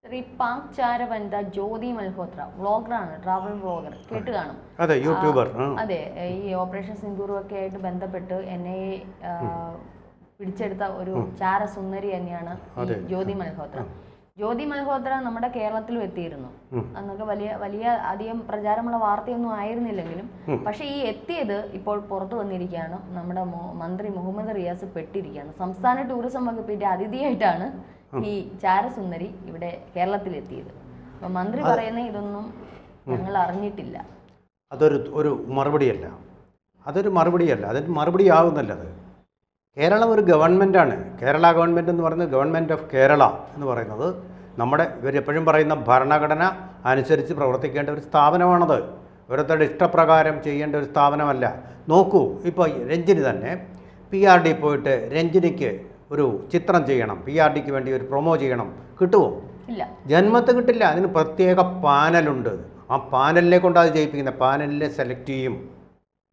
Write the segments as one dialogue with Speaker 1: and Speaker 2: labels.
Speaker 1: ശ്രീ പാക് ചാരവനിത ജ്യോതി Malhotra വ്ളോഗറാണ്, travel vlogger, കേട്ട് കാണും.
Speaker 2: അതെ, യൂട്യൂബർ.
Speaker 1: അതെ, ഈ ഓപ്പറേഷൻ സിന്ദൂറും ഒക്കെ ആയിട്ട് ബന്ധപ്പെട്ട് എന്നെ പിടിച്ചെടുത്ത ഒരു ചാരസുന്ദരി തന്നെയാണ് ഈ ജ്യോതി മൽഹോത്ര. ജ്യോതി മൽഹോത്ര നമ്മുടെ കേരളത്തിലും എത്തിയിരുന്നു. അന്നൊക്കെ വലിയ വലിയ അധികം പ്രചാരമുള്ള വാർത്തയൊന്നും ആയിരുന്നില്ലെങ്കിലും, പക്ഷെ ഈ എത്തിയത് ഇപ്പോൾ പുറത്തു വന്നിരിക്കുകയാണ്. നമ്മുടെ മന്ത്രി മുഹമ്മദ് റിയാസ് പെട്ടിരിക്കുകയാണ്. സംസ്ഥാന ടൂറിസം വകുപ്പിന്റെ അതിഥിയായിട്ടാണ് ഈ ചാരസുന്ദരി ഇവിടെ കേരളത്തിലെത്തിയത്. അപ്പൊ മന്ത്രി പറയുന്ന ഇതൊന്നും ഞങ്ങൾ അറിഞ്ഞിട്ടില്ല.
Speaker 2: ഒരു മറുപടിയല്ല, അതൊരു മറുപടി ആകുന്നില്ല. അത് കേരളം ഒരു ഗവൺമെൻറ്റാണ്. കേരള ഗവൺമെൻറ് എന്ന് പറയുന്നത് ഗവൺമെൻറ് ഓഫ് കേരള എന്ന് പറയുന്നത് നമ്മുടെ ഇവരെപ്പോഴും പറയുന്ന ഭരണഘടന അനുസരിച്ച് പ്രവർത്തിക്കേണ്ട ഒരു സ്ഥാപനമാണത്. ഓരോരുത്തരുടെ ഇഷ്ടപ്രകാരം ചെയ്യേണ്ട ഒരു സ്ഥാപനമല്ല. നോക്കൂ, ഇപ്പോൾ രഞ്ജിനി തന്നെ PRD പോയിട്ട് രഞ്ജിനിക്ക് ഒരു ചിത്രം ചെയ്യണം, PRDക്ക് വേണ്ടി ഒരു പ്രൊമോ ചെയ്യണം, കിട്ടുമോ?
Speaker 1: ഇല്ല,
Speaker 2: ജന്മത്ത് കിട്ടില്ല. അതിന് പ്രത്യേക പാനലുണ്ട്. ആ പാനലിനെ കൊണ്ട് അത് ചെയ്യിപ്പിക്കുന്ന പാനലിനെ സെലക്ട് ചെയ്യും.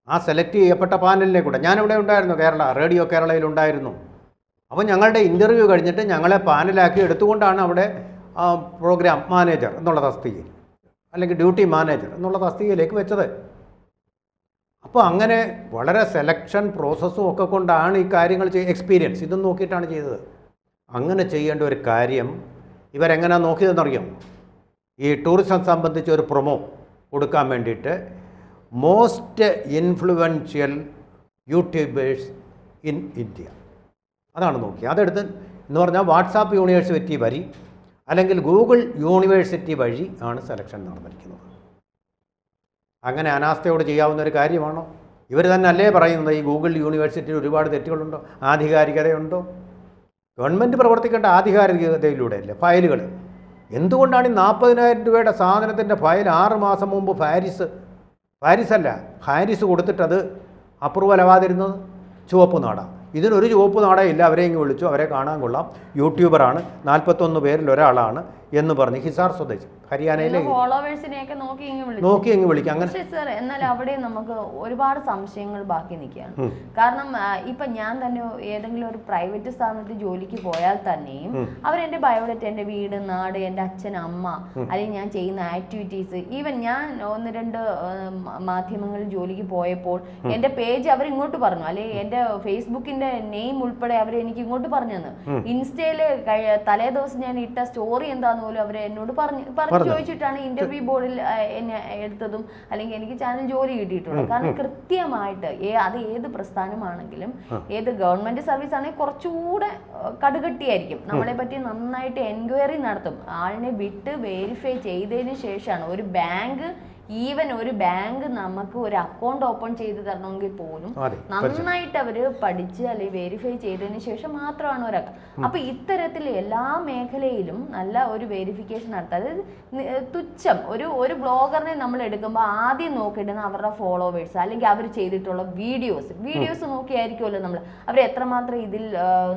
Speaker 2: ആ സെലക്ട് ചെയ്യപ്പെട്ട പാനലിനെ കൂടെ ഞാനിവിടെ ഉണ്ടായിരുന്നു, റേഡിയോ കേരളയിലുണ്ടായിരുന്നു. അപ്പോൾ ഞങ്ങളുടെ ഇൻ്റർവ്യൂ കഴിഞ്ഞിട്ട് ഞങ്ങളെ പാനലാക്കി എടുത്തുകൊണ്ടാണ് അവിടെ പ്രോഗ്രാം മാനേജർ എന്നുള്ള തസ്തികയിൽ, അല്ലെങ്കിൽ ഡ്യൂട്ടി മാനേജർ എന്നുള്ള തസ്തികയിലേക്ക് വെച്ചത്. അപ്പോൾ അങ്ങനെ വളരെ സെലക്ഷൻ പ്രോസസ്സും ഒക്കെ കൊണ്ടാണ് ഈ കാര്യങ്ങൾ എക്സ്പീരിയൻസ് ഇതും നോക്കിയിട്ടാണ് ചെയ്തത്. അങ്ങനെ ചെയ്യേണ്ട ഒരു കാര്യം ഇവരെങ്ങനെയാണ് നോക്കിയതെന്നറിയാം. ഈ ടൂറിസം സംബന്ധിച്ച ഒരു പ്രൊമോ കൊടുക്കാൻ വേണ്ടിയിട്ട് most influential YouTubers in India അതാണ് നോക്കി. അതെടുത്ത് എന്ന് പറഞ്ഞാൽ വാട്സാപ്പ് യൂണിവേഴ്സിറ്റി വഴി അല്ലെങ്കിൽ ഗൂഗിൾ യൂണിവേഴ്സിറ്റി വഴി ആണ് സെലക്ഷൻ നടന്നിരിക്കുന്നത്. അങ്ങനെ അനാസ്ഥയോട് ചെയ്യാവുന്ന ഒരു കാര്യമാണോ? ഇവർ തന്നെ അല്ലേ പറയുന്നത് ഈ ഗൂഗിൾ യൂണിവേഴ്സിറ്റിയിൽ ഒരുപാട് തെറ്റുകളുണ്ടോ, ആധികാരികതയുണ്ടോ? ഗവൺമെൻറ് പ്രവർത്തിക്കേണ്ട ആധികാരികതയിലൂടെയല്ലേ ഫയലുകൾ. എന്തുകൊണ്ടാണ് ഈ 40,000 രൂപയുടെ സാധനത്തിൻ്റെ ഫയൽ 6 മാസം മുമ്പ് ഹാരിസ് കൊടുത്തിട്ടത് അപ്രൂവൽ ആവാതിരുന്നത്? ചുവപ്പ് നാട. ഇതിനൊരു ചുവപ്പ് നാടയില്ല. അവരെ ഇങ്ങ് വിളിച്ചു, അവരെ കാണാൻ കൊള്ളാം, യൂട്യൂബറാണ്, 41 പേരിൽ ഒരാളാണ് എന്ന് പറഞ്ഞ് ഹിസാർ സ്വദേശി ഹരിയാനയിലെ നോക്കി ഇങ്ങ് വിളിക്കാം. അങ്ങനെ
Speaker 1: സർ, എന്നാൽ അവിടെ നമുക്ക് ഒരുപാട് സംശയങ്ങൾ ബാക്കി നിൽക്കുകയാണ്. കാരണം ഇപ്പൊ ഞാൻ തന്നെ ഏതെങ്കിലും ഒരു പ്രൈവറ്റ് സ്ഥാപനത്തിൽ ജോലിക്ക് പോയാൽ തന്നെയും അവരെന്റെ ബയോഡേറ്റ, എന്റെ വീട്, നാട്, എന്റെ അച്ഛൻ, അമ്മ, അല്ലെങ്കിൽ ഞാൻ ചെയ്യുന്ന ആക്ടിവിറ്റീസ്, ഈവൻ ഞാൻ 1-2 മാധ്യമങ്ങളിൽ ജോലിക്ക് പോയപ്പോൾ എന്റെ പേജ് അവർ ഇങ്ങോട്ട് പറഞ്ഞു, അല്ലെങ്കിൽ എന്റെ ഫേസ്ബുക്കിന്റെ നെയിം ഉൾപ്പെടെ അവർ എനിക്ക് ഇങ്ങോട്ട് പറഞ്ഞു തന്നു. ഇൻസ്റ്റയില് തലേ ദിവസം ഞാൻ ഇട്ട സ്റ്റോറി എന്താന്ന് പോലും അവരെ എന്നോട് പറഞ്ഞു ചോദിച്ചിട്ടാണ് ഇന്റർവ്യൂ ബോർഡിൽ എന്നെ എടുത്തതും അല്ലെങ്കിൽ എനിക്ക് ചാനൽ ജോലി കിട്ടിയിട്ടുള്ളത്. കാരണം കൃത്യമായിട്ട് അത് ഏത് പ്രസ്ഥാനമാണെങ്കിലും ഏത് ഗവൺമെന്റ് സർവീസ് ആണെങ്കിൽ കുറച്ചുകൂടെ കടുകട്ടിയായിരിക്കും. നമ്മളെ പറ്റി നന്നായിട്ട് എൻക്വയറി നടത്തും. ആളിനെ വിട്ട് വെരിഫൈ ചെയ്തതിന് ശേഷമാണ് ഒരു ബാങ്ക് നമുക്ക് ഒരു അക്കൗണ്ട് ഓപ്പൺ ചെയ്ത് തരണമെങ്കിൽ പോലും നന്നായിട്ട് അവര് പഠിച്ച് അല്ലെങ്കിൽ വെരിഫൈ ചെയ്തതിന് ശേഷം മാത്രമാണ് ഒരാൾക്ക്. അപ്പൊ ഇത്തരത്തിൽ എല്ലാ മേഖലയിലും നല്ല ഒരു വെരിഫിക്കേഷൻ നടത്തുക. അതായത് തുച്ഛം ഒരു ബ്ലോഗറിനെ നമ്മൾ എടുക്കുമ്പോൾ ആദ്യം നോക്കേണ്ടത് അവരുടെ ഫോളോവേഴ്സ് അല്ലെങ്കിൽ അവർ ചെയ്തിട്ടുള്ള വീഡിയോസ് നോക്കിയായിരിക്കുമല്ലോ നമ്മൾ അവർ എത്രമാത്രം ഇതിൽ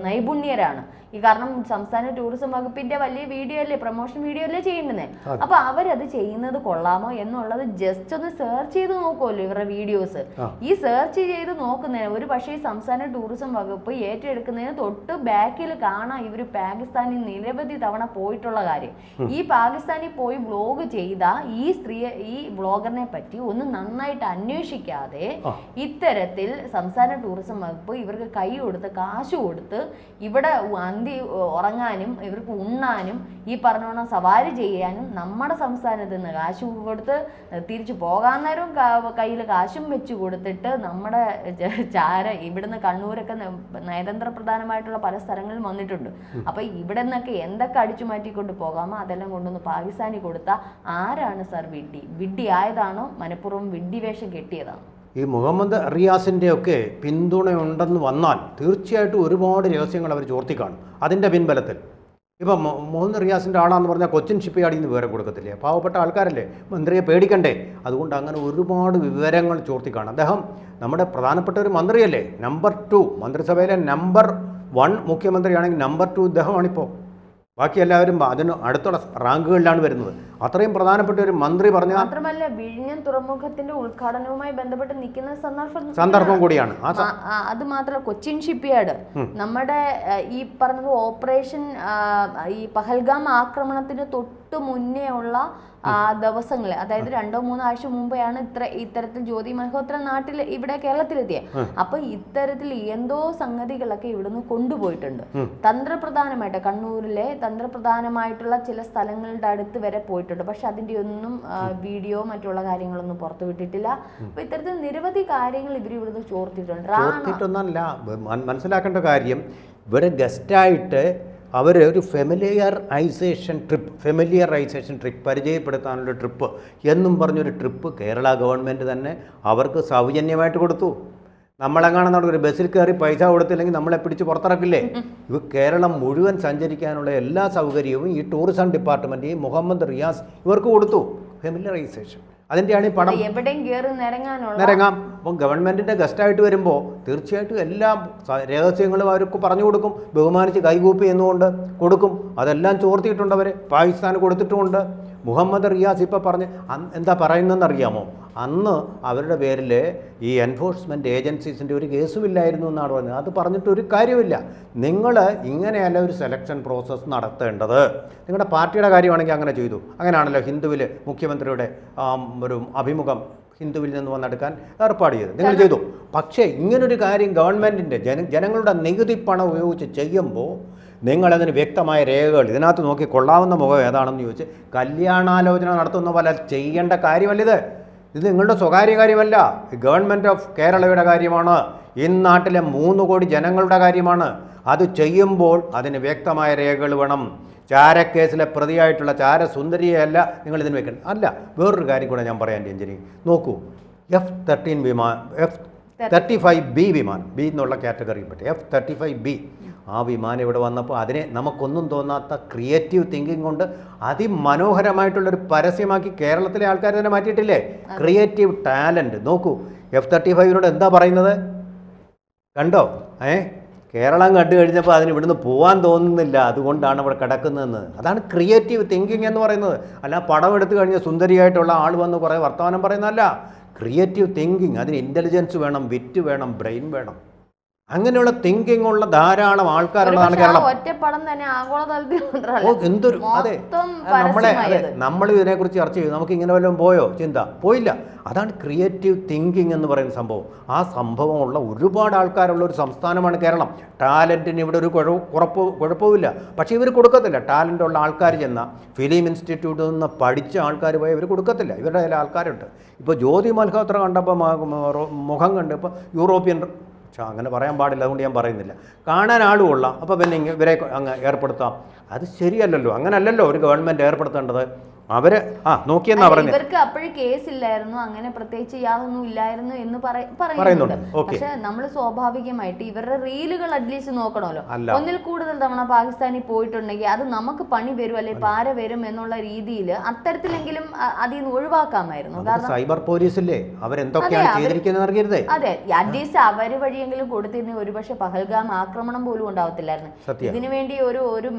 Speaker 1: നൈപുണ്യരാണ്. കാരണം സംസ്ഥാന ടൂറിസം വകുപ്പിന്റെ വലിയ വീഡിയോ അല്ലേ, പ്രൊമോഷൻ വീഡിയോ അല്ലേ ചെയ്യേണ്ടത്. അപ്പൊ അവരത് ചെയ്യുന്നത് കൊള്ളാമോ എന്നുള്ളത് ജസ്റ്റ് ഒന്ന് സെർച്ച് ചെയ്ത് നോക്കുമല്ലോ ഇവരുടെ വീഡിയോസ്. ഈ സെർച്ച് ചെയ്ത് നോക്കുന്നതിന് ഒരു പക്ഷേ സംസ്ഥാന ടൂറിസം വകുപ്പ് ഏറ്റെടുക്കുന്നതിന് തൊട്ട് ബാക്കിൽ കാണാം ഇവര് പാകിസ്ഥാനിൽ നിരവധി തവണ പോയിട്ടുള്ള കാര്യം. ഈ പാകിസ്ഥാനിൽ പോയി വ്ലോഗ് ചെയ്ത ഈ വ്ലോഗറിനെ പറ്റി ഒന്ന് നന്നായിട്ട് അന്വേഷിക്കാതെ ഇത്തരത്തിൽ സംസ്ഥാന ടൂറിസം വകുപ്പ് ഇവർക്ക് കൈ കൊടുത്ത് കാശ് കൊടുത്ത് ഇവിടെ ഉറങ്ങാനും ഇവർക്ക് ഉണ്ണാനും ഈ പറഞ്ഞോണം സവാരി ചെയ്യാനും നമ്മുടെ സംസ്ഥാനത്ത് നിന്ന് കാശ് കൊടുത്ത് തിരിച്ചു പോകാൻ നേരം കയ്യിൽ കാശും വെച്ച് കൊടുത്തിട്ട് നമ്മുടെ ഇവിടുന്ന് കണ്ണൂരൊക്കെ നയതന്ത്ര പ്രധാനമായിട്ടുള്ള പല സ്ഥലങ്ങളിൽ വന്നിട്ടുണ്ട്. അപ്പൊ ഇവിടെ നിന്നൊക്കെ എന്തൊക്കെ അടിച്ചു മാറ്റിക്കൊണ്ട് പോകാമോ അതെല്ലാം കൊണ്ടൊന്ന് പാകിസ്ഥാനി കൊടുത്താൽ ആരാണ് സർ വിഡ്ഢി ആയതാണോ മനഃപൂർവ്വം വിഡ്ഢി വേഷം കെട്ടിയതാണോ?
Speaker 2: ഈ മുഹമ്മദ് റിയാസിൻ്റെ ഒക്കെ പിന്തുണയുണ്ടെന്ന് വന്നാൽ തീർച്ചയായിട്ടും ഒരുപാട് രഹസ്യങ്ങൾ അവർ ചോർത്തി കാണും. അതിൻ്റെ പിൻബലത്തിൽ ഇപ്പം മുഹമ്മദ് റിയാസിൻ്റെ ആളാന്ന് പറഞ്ഞാൽ കൊച്ചിൻ ഷിപ്പ്യാർഡിൽ നിന്ന് വിവരം കൊടുക്കത്തില്ലേ? പാവപ്പെട്ട ആൾക്കാരല്ലേ, മന്ത്രിയെ പേടിക്കണ്ടേ? അതുകൊണ്ട് അങ്ങനെ ഒരുപാട് വിവരങ്ങൾ ചോർത്തി കാണും. അദ്ദേഹം നമ്മുടെ പ്രധാനപ്പെട്ട ഒരു മന്ത്രിയല്ലേ, നമ്പർ 2 മന്ത്രിസഭയിലെ നമ്പർ 1 മുഖ്യമന്ത്രിയാണെങ്കിൽ നമ്പർ 2 ഇദ്ദേഹമാണിപ്പോൾ. ബാക്കി എല്ലാവരും അതിന് അടുത്തുള്ള റാങ്കുകളിലാണ് വരുന്നത്. അത്രയും പ്രധാനപ്പെട്ട ഒരു മന്ത്രി പറഞ്ഞ
Speaker 1: മാത്രമല്ല വിഴിഞ്ഞം തുറമുഖത്തിന്റെ ഉദ്ഘാടനവുമായി ബന്ധപ്പെട്ട് നിൽക്കുന്ന
Speaker 2: സന്ദർഭം കൂടിയാണ്.
Speaker 1: അത് മാത്രമല്ല കൊച്ചിൻ ഷിപ്പ്യാർഡ് നമ്മുടെ ഈ പറഞ്ഞത് ഓപ്പറേഷൻ ഈ പഹൽഗാം ആക്രമണത്തിന് തൊട്ട് മുന്നേ ഉള്ള ദിവസങ്ങളിൽ, അതായത് 2-3 ആഴ്ച മുമ്പെയാണ് ഇത്തരത്തിൽ ജ്യോതി മൽഹോത്ര നാട്ടിൽ ഇവിടെ കേരളത്തിലെത്തിയത്. അപ്പൊ ഇത്തരത്തിൽ എന്തോ സംഗതികളൊക്കെ ഇവിടുന്ന് കൊണ്ടുപോയിട്ടുണ്ട്. തന്ത്രപ്രധാനമായിട്ട് കണ്ണൂരിലെ തന്ത്രപ്രധാനമായിട്ടുള്ള ചില സ്ഥലങ്ങളുടെ അടുത്ത് വരെ പോയിട്ടുണ്ട്. പക്ഷെ അതിന്റെ ഒന്നും വീഡിയോ മറ്റുള്ള കാര്യങ്ങളൊന്നും പുറത്തു വിട്ടിട്ടില്ല. അപ്പൊ ഇത്തരത്തിൽ നിരവധി കാര്യങ്ങൾ ഇവിടുന്ന് ചോർത്തിട്ടുണ്ട്.
Speaker 2: മനസ്സിലാക്കേണ്ട കാര്യം, ഇവിടെ ഗസ്റ്റായിട്ട് അവർ ഒരു ഫെമിലിയറൈസേഷൻ ട്രിപ്പ് പരിചയപ്പെടുത്താനുള്ള ട്രിപ്പ് എന്നും പറഞ്ഞൊരു ട്രിപ്പ് കേരള ഗവൺമെൻറ് തന്നെ അവർക്ക് സൗജന്യമായിട്ട് കൊടുത്തു. നമ്മളെങ്ങാനും നടക്കൊരു ബസ്സിൽ കയറി പൈസ കൊടുത്തില്ലെങ്കിൽ നമ്മളെ പിടിച്ച് പുറത്തിറക്കില്ലേ? ഇവ കേരളം മുഴുവൻ സഞ്ചരിക്കാനുള്ള എല്ലാ സൗകര്യവും ഈ ടൂറിസം ഡിപ്പാർട്ട്മെൻറ്റ്, ഈ മുഹമ്മദ് റിയാസ് ഇവർക്ക് കൊടുത്തു. ഫെമിലിയറൈസേഷൻ അതിൻ്റെയാണ് ഈ പടം. നിരങ്ങാം. അപ്പം ഗവൺമെൻറ്റിൻ്റെ ഗസ്റ്റായിട്ട് വരുമ്പോൾ തീർച്ചയായിട്ടും എല്ലാ രഹസ്യങ്ങളും അവർക്ക് പറഞ്ഞു കൊടുക്കും. ബഹുമാനിച്ച് കൈകൂപ്പി എന്നുകൊണ്ട് കൊടുക്കും. അതെല്ലാം ചോർത്തിയിട്ടുണ്ട് അവർ. പാകിസ്ഥാന് കൊടുത്തിട്ടുമുണ്ട്. മുഹമ്മദ് റിയാസ് ഇപ്പോൾ പറഞ്ഞ് എന്താ പറയുന്നതെന്ന് അറിയാമോ? അന്ന് അവരുടെ പേരിൽ ഈ എൻഫോഴ്സ്മെൻറ്റ് ഏജൻസീസിൻ്റെ ഒരു കേസുമില്ലായിരുന്നു എന്നാണ് പറഞ്ഞത്. അത് പറഞ്ഞിട്ട് ഒരു കാര്യമില്ല. നിങ്ങൾ ഇങ്ങനെയല്ല ഒരു സെലക്ഷൻ പ്രോസസ്സ് നടത്തേണ്ടത്. നിങ്ങളുടെ പാർട്ടിയുടെ കാര്യമാണെങ്കിൽ അങ്ങനെ ചെയ്തു. അങ്ങനെയാണല്ലോ ഹിന്ദുവിൽ മുഖ്യമന്ത്രിയുടെ ഒരു അഭിമുഖം ഹിന്ദുവിൽ നിന്ന് വന്നെടുക്കാൻ ഏർപ്പാട് ചെയ്തു. നിങ്ങൾ ചെയ്തു. പക്ഷേ ഇങ്ങനൊരു കാര്യം ഗവൺമെൻറ്റിൻ്റെ ജനങ്ങളുടെ നികുതി പണം ഉപയോഗിച്ച് ചെയ്യുമ്പോൾ നിങ്ങളതിന് വ്യക്തമായ രേഖകൾ ഇതിനകത്ത് നോക്കി കൊള്ളാവുന്ന മുഖം ഏതാണെന്ന് ചോദിച്ച് കല്യാണാലോചന നടത്തുന്ന പോലെ ചെയ്യേണ്ട കാര്യമല്ലിത്. ഇത് നിങ്ങളുടെ സ്വകാര്യ കാര്യമല്ല. ഗവൺമെൻറ് ഓഫ് കേരളയുടെ കാര്യമാണ്. ഈ നാട്ടിലെ 3 കോടി ജനങ്ങളുടെ കാര്യമാണ്. അത് ചെയ്യുമ്പോൾ അതിന് വ്യക്തമായ രേഖകൾ വേണം. ചാരക്കേസിലെ പ്രതിയായിട്ടുള്ള ചാരസുന്ദരിയല്ല നിങ്ങളിതിന് വെക്കണം. അല്ല, വേറൊരു കാര്യം കൂടെ ഞാൻ പറയാൻ രഞ്ജനി. നോക്കൂ, F-13 വിമാനം, F-35B വിമാനം, ബി എന്നുള്ള കാറ്റഗറിയിൽ പെട്ട് F-35B ആ വിമാനം ഇവിടെ വന്നപ്പോൾ അതിനെ നമുക്കൊന്നും തോന്നാത്ത ക്രിയേറ്റീവ് തിങ്കിങ് കൊണ്ട് അതിമനോഹരമായിട്ടുള്ളൊരു പരസ്യമാക്കി കേരളത്തിലെ ആൾക്കാർ തന്നെ മാറ്റിയിട്ടില്ലേ? Creative talent. നോക്കൂ, F-35നോട് എന്താ പറയുന്നത് കണ്ടോ? കേരളം കണ്ടു കഴിഞ്ഞപ്പോൾ അതിന് ഇവിടുന്ന് പോകാൻ തോന്നുന്നില്ല, അതുകൊണ്ടാണ് ഇവിടെ കിടക്കുന്നതെന്ന്. അതാണ് ക്രിയേറ്റീവ് തിങ്കിങ് എന്ന് പറയുന്നത്. അല്ല പടം എടുത്തു കഴിഞ്ഞ സുന്ദരിയായിട്ടുള്ള ആൾ വന്ന് കുറേ വർത്തമാനം പറയുന്നതല്ല. ക്രിയേറ്റീവ് തിങ്കിങ്, അതിന് ഇൻ്റലിജൻസ് വേണം, വിറ്റ് വേണം, ബ്രെയിൻ വേണം. അങ്ങനെയുള്ള തിങ്കിങ് ഉള്ള ധാരാളം ആൾക്കാരുള്ളതാണ് കേരളം. എന്തൊരു അതെ നമ്മൾ ഇതിനെക്കുറിച്ച് ചർച്ച ചെയ്തു. നമുക്ക് ഇങ്ങനെ വല്ലതും പോയോ? ചിന്ത പോയില്ല. അതാണ് ക്രിയേറ്റീവ് തിങ്കിങ് എന്ന് പറയുന്ന സംഭവം. ആ സംഭവമുള്ള ഒരുപാട് ആൾക്കാരുള്ള ഒരു സംസ്ഥാനമാണ് കേരളം. ടാലൻറ്റിന് ഇവിടെ ഒരു കുഴപ്പവുമില്ല. പക്ഷേ ഇവർ കൊടുക്കത്തില്ല. ടാലൻ്റുള്ള ആൾക്കാർ ചെന്ന ഫിലിം ഇൻസ്റ്റിറ്റ്യൂട്ടിൽ നിന്ന് പഠിച്ച ആൾക്കാർ പോയി ഇവർ കൊടുക്കത്തില്ല. ഇവരുടെ ചില ആൾക്കാരുണ്ട്. ഇപ്പോൾ ജ്യോതി മൽഹോത്ര കണ്ടപ്പോൾ മുഖം കണ്ട് ഇപ്പോൾ യൂറോപ്യൻ, അങ്ങനെ പറയാൻ പാടില്ല, അതുകൊണ്ട് ഞാൻ പറയുന്നില്ല, കാണാൻ ആളും കൊള്ളാം, അപ്പോൾ പിന്നെ ഇവരെ അങ്ങ് ഏർപ്പെടുത്താം. അത് ശരിയല്ലല്ലോ. അങ്ങനല്ലല്ലോ ഒരു ഗവൺമെൻറ് ഏർപ്പെടുത്തേണ്ടത്. അവര് നോക്കിയെന്നാ പറഞ്ഞത്.
Speaker 1: ഇവർക്ക് അപ്പോഴും കേസില്ലായിരുന്നു, അങ്ങനെ പ്രത്യേകിച്ച് യാതൊന്നും ഇല്ലായിരുന്നു എന്ന് പറയുന്നുണ്ട്. പക്ഷെ നമ്മൾ സ്വാഭാവികമായിട്ട് ഇവരുടെ റീലുകൾ അറ്റ്ലീസ്റ്റ് നോക്കണമല്ലോ. ഒന്നിൽ കൂടുതൽ തവണ പാകിസ്ഥാനിൽ പോയിട്ടുണ്ടെങ്കിൽ അത് നമുക്ക് പണി വരും, അല്ലെ പാര വരും എന്നുള്ള രീതിയിൽ അത്തരത്തിലെങ്കിലും അതിൽ നിന്ന് ഒഴിവാക്കാമായിരുന്നു. കാരണം
Speaker 2: സൈബർ പോലീസില്ലേ, അവരെന്തൊക്കെയാണ് ചെയ്തിരിക്കുന്നത് അറിയരുതേ.
Speaker 1: അതെ, അറ്റ്ലീസ്റ്റ് അവര് വഴിയെങ്കിലും കൊടുത്തിരുന്ന ഒരുപക്ഷെ പഹൽഗാം ആക്രമണം പോലും ഉണ്ടാവത്തില്ലായിരുന്നു. ഇതിനുവേണ്ടി ഒരു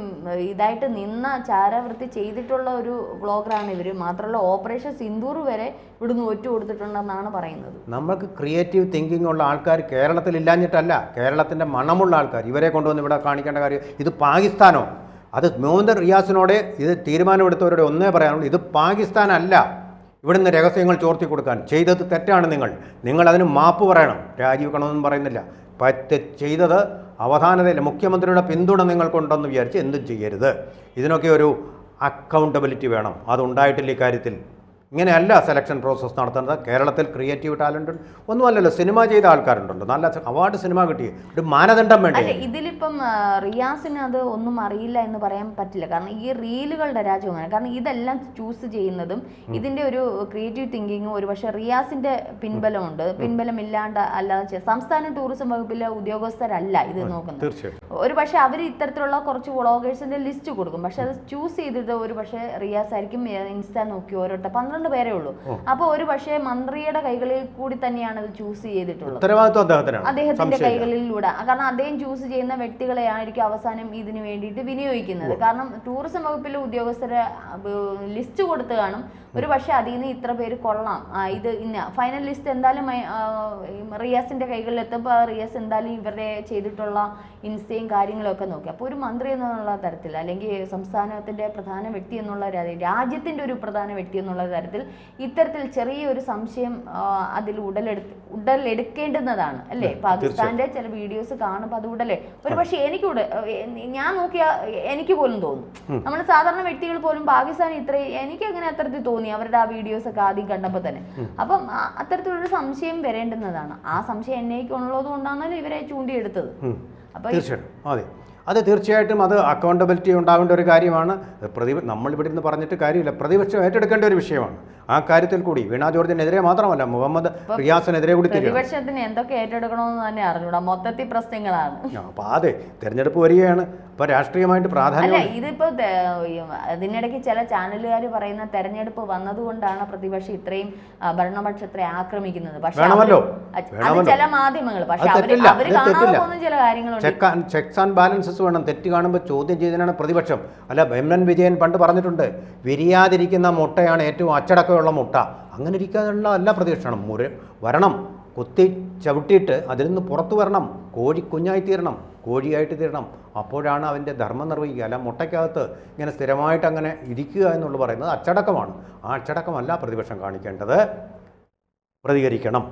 Speaker 1: ഇതായിട്ട് നിന്ന ചാരവൃത്തി ചെയ്തിട്ടുള്ള ഒരു ബ്ലോഗറാണ് ഇവർ. മാത്രമല്ല ഓപ്പറേഷൻ സിന്ദൂർ വരെ ഇവിടുന്ന് ഒറ്റ കൊടുത്തിട്ടുണ്ടെന്നാണ് പറയുന്നത്.
Speaker 2: നമ്മൾക്ക് ക്രിയേറ്റീവ് തിങ്കിങ് ഉള്ള ആൾക്കാർ കേരളത്തിൽ ഇല്ലാഞ്ഞിട്ടല്ല, കേരളത്തിൻ്റെ മണമുള്ള ആൾക്കാർ ഇവരെ കൊണ്ടുവന്ന് ഇവിടെ കാണിക്കേണ്ട കാര്യം. ഇത് പാകിസ്ഥാനോ? അത് മുഹമ്മദ് റിയാസിനോട് ഇത് തീരുമാനമെടുത്തവരോട് ഒന്നേ പറയാനുള്ളൂ, ഇത് പാകിസ്ഥാനല്ല. ഇവിടുന്ന് രഹസ്യങ്ങൾ ചോർത്തി കൊടുക്കാൻ ചെയ്തത് തെറ്റാണ്. നിങ്ങൾ അതിന് മാപ്പ് പറയണം. രാജിവെക്കണമെന്നും പറയുന്നില്ല. ചെയ്തത് അവധാനതയില്ല. മുഖ്യമന്ത്രിയുടെ പിന്തുണ നിങ്ങൾക്കുണ്ടെന്ന് വിചാരിച്ച് എന്തും ചെയ്യരുത്. ഇതിനൊക്കെ ഒരു അക്കൗണ്ടബിലിറ്റി വേണം. അതുണ്ടായിട്ടില്ല ഇക്കാര്യത്തിൽ. ഇങ്ങനെയല്ല സെലക്ഷൻ പ്രോസസ്സ് നടത്തുന്നത്. കേരളത്തിൽ ക്രിയേറ്റീവ് ടാലൻറ്റ് ഒന്നുമല്ലല്ലോ, സിനിമ ചെയ്ത ആൾക്കാരുണ്ടല്ലോ, നല്ല അവാർഡ് സിനിമ കിട്ടി, ഒരു മാനദണ്ഡം വേണ്ടി.
Speaker 1: ഇതിലിപ്പം റിയാസിന് അത് ഒന്നും അറിയില്ല എന്ന് പറയാൻ പറ്റില്ല. കാരണം ഈ റീലുകളുടെ രാജ്യമാണ്. കാരണം ഇതെല്ലാം ചൂസ് ചെയ്യുന്നതും ഇതിന്റെ ഒരു ക്രിയേറ്റീവ് തിങ്കിങ്ങും ഒരു പക്ഷേ റിയാസിന്റെ പിൻബലമുണ്ട്. പിൻബലമില്ലാണ്ട് അല്ലാതെ സംസ്ഥാന ടൂറിസം വകുപ്പിലെ ഉദ്യോഗസ്ഥരല്ല ഇത് നോക്കുന്നത്. ഒരു പക്ഷേ അവർ ഇത്തരത്തിലുള്ള കുറച്ച് വ്ളോഗേഴ്സിന്റെ ലിസ്റ്റ് കൊടുക്കും. പക്ഷെ അത് ചൂസ് ചെയ്തിട്ട് ഒരു പക്ഷേ റിയാസ് ആയിരിക്കും ഇൻസ്റ്റാ നോക്കി ഓരോരുത്തർ 12 12 പേരേ ഉള്ളൂ. അപ്പോൾ ഒരു പക്ഷേ മന്ത്രിയുടെ കൈകളിൽ കൂടി തന്നെയാണ് ഇത് ചൂസ് ചെയ്തിട്ടുള്ളത്.
Speaker 2: ഉത്തരവാദിത്വം
Speaker 1: അദ്ദേഹത്തിന്റെ കൈകളിലൂടെ. കാരണം അദ്ദേഹം ചൂസ് ചെയ്യുന്ന വ്യക്തികളെയായിരിക്കും അവസാനം ഇതിനു വേണ്ടിയിട്ട് വിനിയോഗിക്കുന്നത്. കാരണം ടൂറിസം വകുപ്പിലെ ഉദ്യോഗസ്ഥരെ ലിസ്റ്റ് കൊടുത്ത് കാണും. ഒരു പക്ഷേ അതിൽ നിന്ന് ഇത്ര പേര് കൊള്ളാം, ഇത് ഇന്ന ഫൈനൽ ലിസ്റ്റ് എന്തായാലും റിയാസിന്റെ കൈകളിൽ എത്തുമ്പോൾ റിയാസ് എന്തായാലും ഇവരുടെ ചെയ്തിട്ടുള്ള ഇൻസ്റ്റയും കാര്യങ്ങളൊക്കെ നോക്കി. അപ്പോൾ ഒരു മന്ത്രി എന്നുള്ള തരത്തിൽ, അല്ലെങ്കിൽ സംസ്ഥാനത്തിന്റെ പ്രധാന വ്യക്തി എന്നുള്ള രാജ്യത്തിന്റെ ഒരു പ്രധാന വ്യക്തി എന്നുള്ള തരത്തിൽ ഇത്തരത്തിൽ ചെറിയൊരു സംശയം അതിൽ ഉടലെടുക്കേണ്ടുന്നതാണ് അല്ലേ? പാകിസ്ഥാന്റെ ചില വീഡിയോസ് കാണുമ്പോൾ അത് ഒരു പക്ഷേ ഞാൻ നോക്കിയാ എനിക്ക് പോലും തോന്നും. നമ്മൾ സാധാരണ വ്യക്തികൾ പോലും പാകിസ്ഥാൻ എനിക്ക് അങ്ങനെ അത്തരത്തിൽ തോന്നി അവരുടെ ആ വീഡിയോസ് ഒക്കെ ആദ്യം കണ്ടപ്പോൾ തന്നെ. അപ്പം അത്തരത്തിലൊരു സംശയം വരേണ്ടുന്നതാണ്. ആ സംശയം എന്നേക്ക് ഉള്ളത് കൊണ്ടാണല്ലോ ഇവരെ ചൂണ്ടിയെടുത്തത്. അപ്പൊ
Speaker 2: തീർച്ചയായിട്ടും അത് തീർച്ചയായിട്ടും അത് അക്കൗണ്ടബിലിറ്റി ഉണ്ടാകേണ്ട ഒരു കാര്യമാണ്. നമ്മളിവിടെ നിന്ന് പറഞ്ഞിട്ട് കാര്യമില്ല, പ്രതിപക്ഷം ഏറ്റെടുക്കേണ്ട ഒരു വിഷയമാണ്. ആ കാര്യത്തിൽ കൂടി വീണ ജോർജിനെതിരെ മാത്രമല്ല, മുഹമ്മദ് റിയാസിനെതിരെ കൂടി
Speaker 1: പ്രതിപക്ഷത്തിന് എന്തൊക്കെ ഏറ്റെടുക്കണമെന്ന് തന്നെ അറിഞ്ഞൂടാ, മൊത്തത്തിൽ പ്രശ്നങ്ങളാണ്.
Speaker 2: അപ്പോൾ അതെ, തെരഞ്ഞെടുപ്പ് വരികയാണ്. ഇപ്പൊ രാഷ്ട്രീയമായിട്ട് പ്രാധാന്യം
Speaker 1: ഇതിപ്പോ അതിനിടയ്ക്ക് ചില ചാനലുകാർ പറയുന്ന തെരഞ്ഞെടുപ്പ് വന്നതുകൊണ്ടാണ് പ്രതിപക്ഷം ഇത്രയും ഭരണപക്ഷത്തെ ആക്രമിക്കുന്നത്. പക്ഷേ ചില മാധ്യമങ്ങൾ പക്ഷെ അവര് കാണാതെ പോകുന്ന ചില കാര്യങ്ങളുണ്ട്.
Speaker 2: ചെക്സ് ആൻഡ് ബാലൻസസ് വേണം. തെറ്റ് കാണുമ്പോൾ ചോദ്യം ചെയ്തതിനാണ് പ്രതിപക്ഷം. അല്ല, എം.എൻ. വിജയൻ പണ്ട് പറഞ്ഞിട്ടുണ്ട്, വിരിയാതിരിക്കുന്ന മുട്ടയാണ് ഏറ്റവും അച്ചടക്കമുള്ള മുട്ട. അങ്ങനെ ഇരിക്കാനുള്ള അല്ല പ്രതിപക്ഷം. വരണം, കുത്തി ചവിട്ടിയിട്ട് അതിൽ നിന്ന് പുറത്തു വരണം. കോഴിക്കുഞ്ഞായി തീരണം, കോഴിയായിട്ട് തീരണം. അപ്പോഴാണ് അവൻ്റെ ധർമ്മം നിർവഹിക്കുക. അല്ല മുട്ടയ്ക്കകത്ത് ഇങ്ങനെ സ്ഥിരമായിട്ട് അങ്ങനെ ഇരിക്കുക എന്നുള്ള പറയുന്നത് അച്ചടക്കമാണ്. ആ അച്ചടക്കമല്ല പ്രതിപക്ഷം കാണിക്കേണ്ടത്. പ്രതികരിക്കണം.